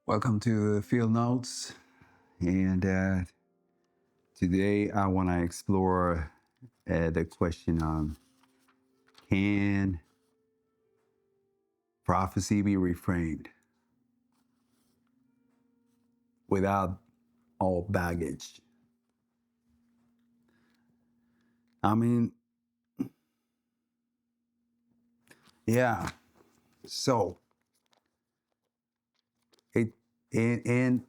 Welcome to the Field Notes, and today I want to explore the question on can prophecy be reframed without all baggage? I mean, yeah. So it in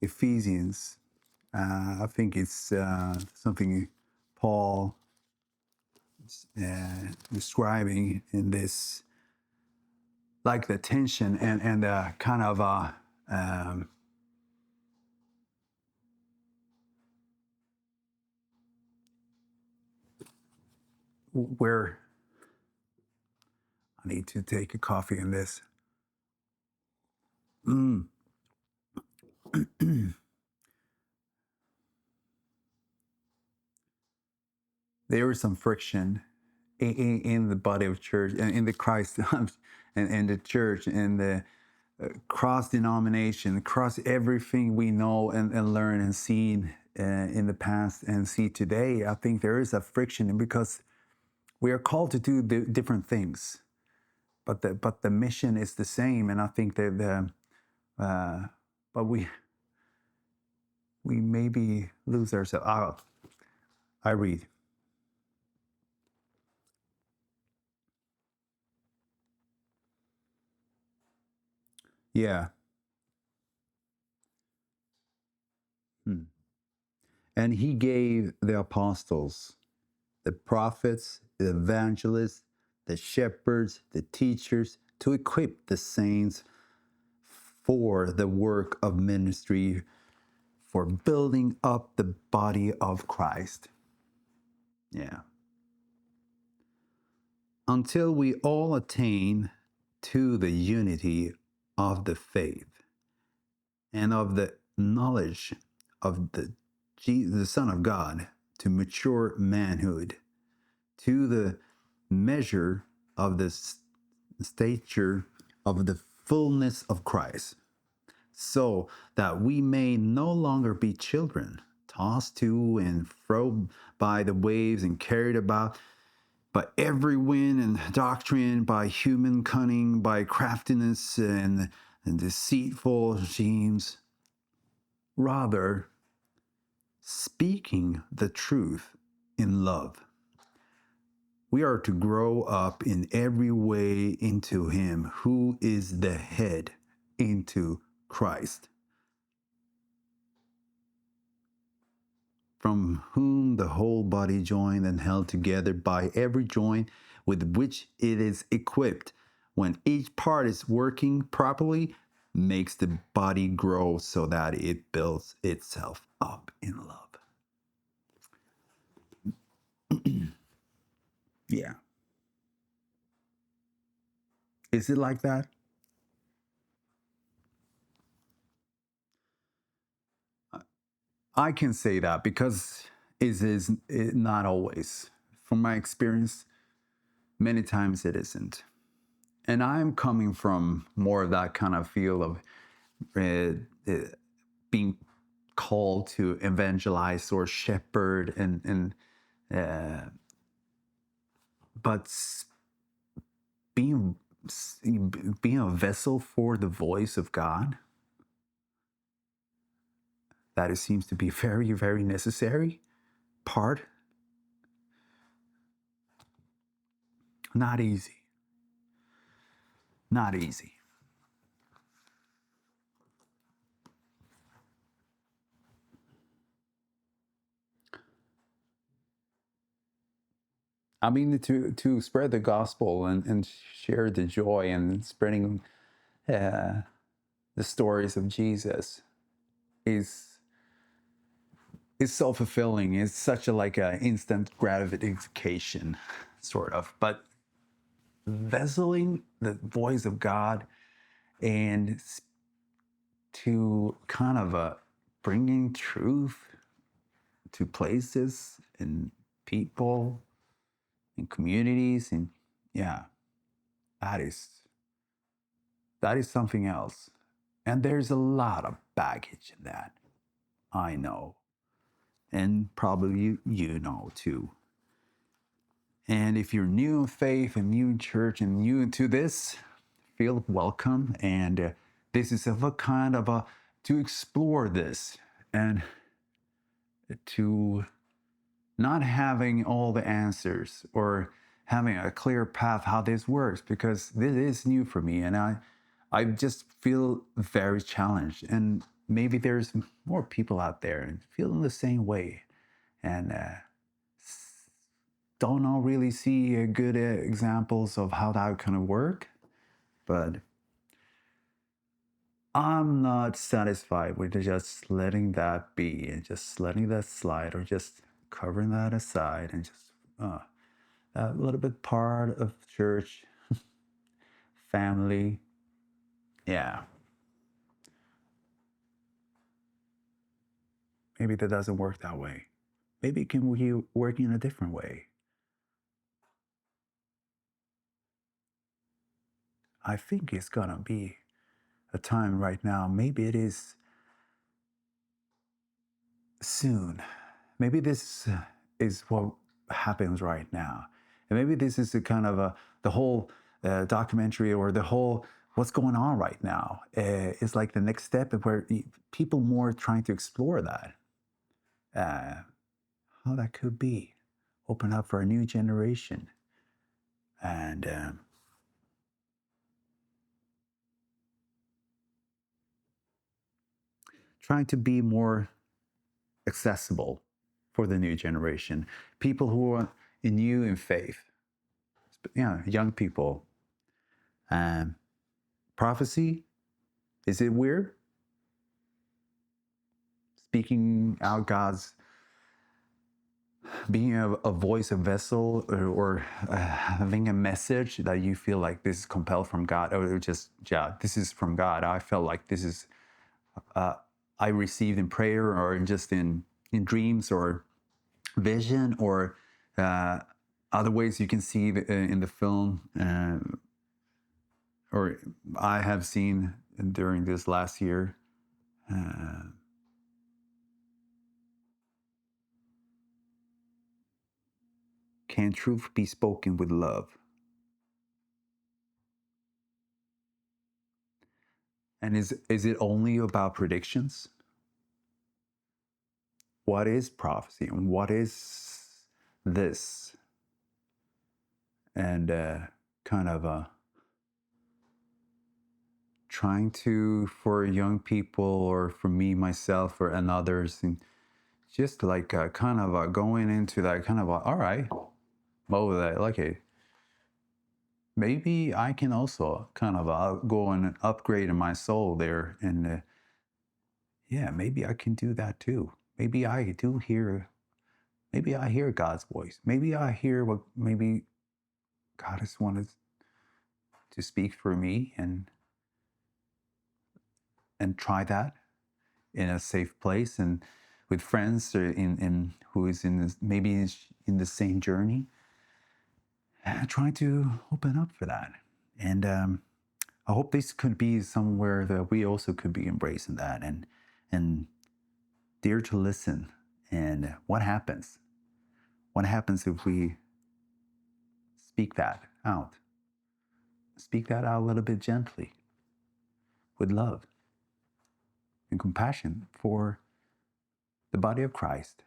Ephesians, I think it's something Paul describing in this, like the tension and kind of where I need to take a coffee in this. There is some friction in the body of church and in the Christ and the church and the cross denomination, cross everything we know and learn and seen in the past and see today. I think there is a friction because we are called to do different things, but the mission is the same. And I think that but we maybe lose ourselves. I read. Yeah. And he gave the apostles, the prophets, the evangelists, the shepherds, the teachers to equip the saints for the work of ministry, for building up the body of Christ. Yeah. Until we all attain to the unity of the faith and of the knowledge of the Son of God, to mature manhood, to the measure of the stature of the fullness of Christ, so that we may no longer be children, tossed to and fro by the waves and carried about by every wind and doctrine, by human cunning, by craftiness and deceitful schemes. Rather, speaking the truth in love, we are to grow up in every way into Him who is the head, into Christ, from whom the whole body joined and held together by every joint with which it is equipped, when each part is working properly, makes the body grow so that it builds itself up in love. Yeah. Is it like that? I can say that because it not always. From my experience, many times it isn't. And I'm coming from more of that kind of feel of being called to evangelize or shepherd but being being a vessel for the voice of God, that it seems to be very, very necessary part. Not easy. Not easy. I mean, to spread the gospel and share the joy and spreading the stories of Jesus is self-fulfilling. It's such a like a instant gratification, sort of. But vesseling the voice of God and to kind of bringing truth to places and people and communities, and yeah, that is something else. And there's a lot of baggage in that. I know. And probably you know too. And if you're new in faith and new in church and new into this, feel welcome. And this is a kind of a to explore this and to not having all the answers or having a clear path how this works, because this is new for me, and I just feel very challenged. And maybe there's more people out there and feeling the same way, and don't know really see good examples of how that can work. But I'm not satisfied with just letting that be and just letting that slide, or just covering that aside and just a little bit part of church, family. Yeah. Maybe that doesn't work that way. Maybe it can be working in a different way. I think it's gonna be a time right now. Maybe it is soon. Maybe this is what happens right now. And maybe this is a kind of the whole documentary, or the whole what's going on right now is like the next step where people more trying to explore that. How that could be. Open up for a new generation. And trying to be more accessible for the new generation. People who are new in faith. Yeah, young people. Prophecy, is it weird? Speaking out God's, being a voice, a vessel, or having a message that you feel like this is compelled from God, or just, yeah, this is from God. I felt like this is, I received in prayer, or just in dreams, or vision, or other ways you can see in the film, or I have seen during this last year. Can truth be spoken with love? And is it only about predictions? What is prophecy, and what is this? And kind of trying to, for young people, or for me, myself, and others, and just like kind of going into that kind of all right, mode that, okay, maybe I can also kind of go and upgrade in my soul there, and yeah, maybe I can do that too. Maybe I do hear, maybe I hear God's voice. Maybe I hear what maybe God has wanted to speak for me, and try that in a safe place, and with friends, or in who is in this, maybe in the same journey, and trying to open up for that. And I hope this could be somewhere that we also could be embracing that, and dare to listen. And what happens? What happens if we speak that out? Speak that out a little bit gently, with love and compassion for the body of Christ,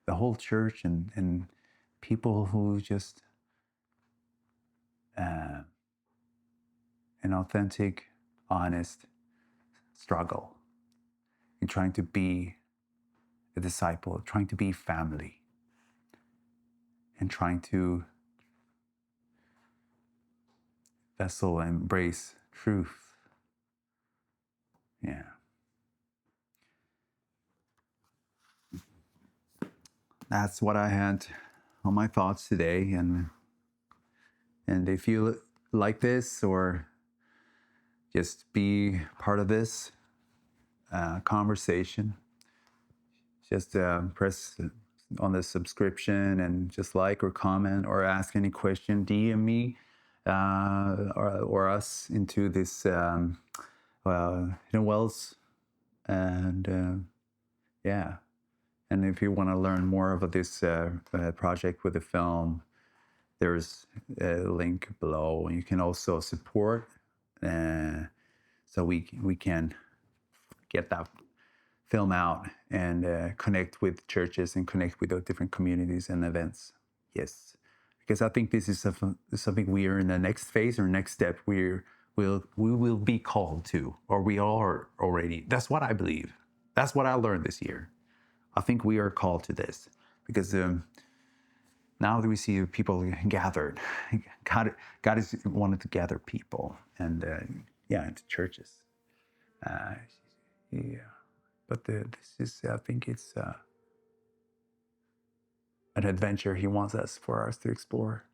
the whole church, and people who just an authentic, honest struggle in trying to be a disciple, trying to be family, and trying to vessel and embrace truth. Yeah. That's what I had on my thoughts today. And if you like this, or just be part of this conversation, just press on the subscription, and just like, or comment, or ask any question, DM me or us into this Wells, and yeah. And if you want to learn more about this project with the film, there's a link below. You can also support, so we can get that film out and connect with churches and connect with the different communities and events. Yes, because I think this is something we are in the next phase or next step. We will be called to, or we are already. That's what I believe. That's what I learned this year. I think we are called to this because now that we see people gathered, God is wanted to gather people and into churches. Yeah, but this is, I think it's an adventure He wants us to explore.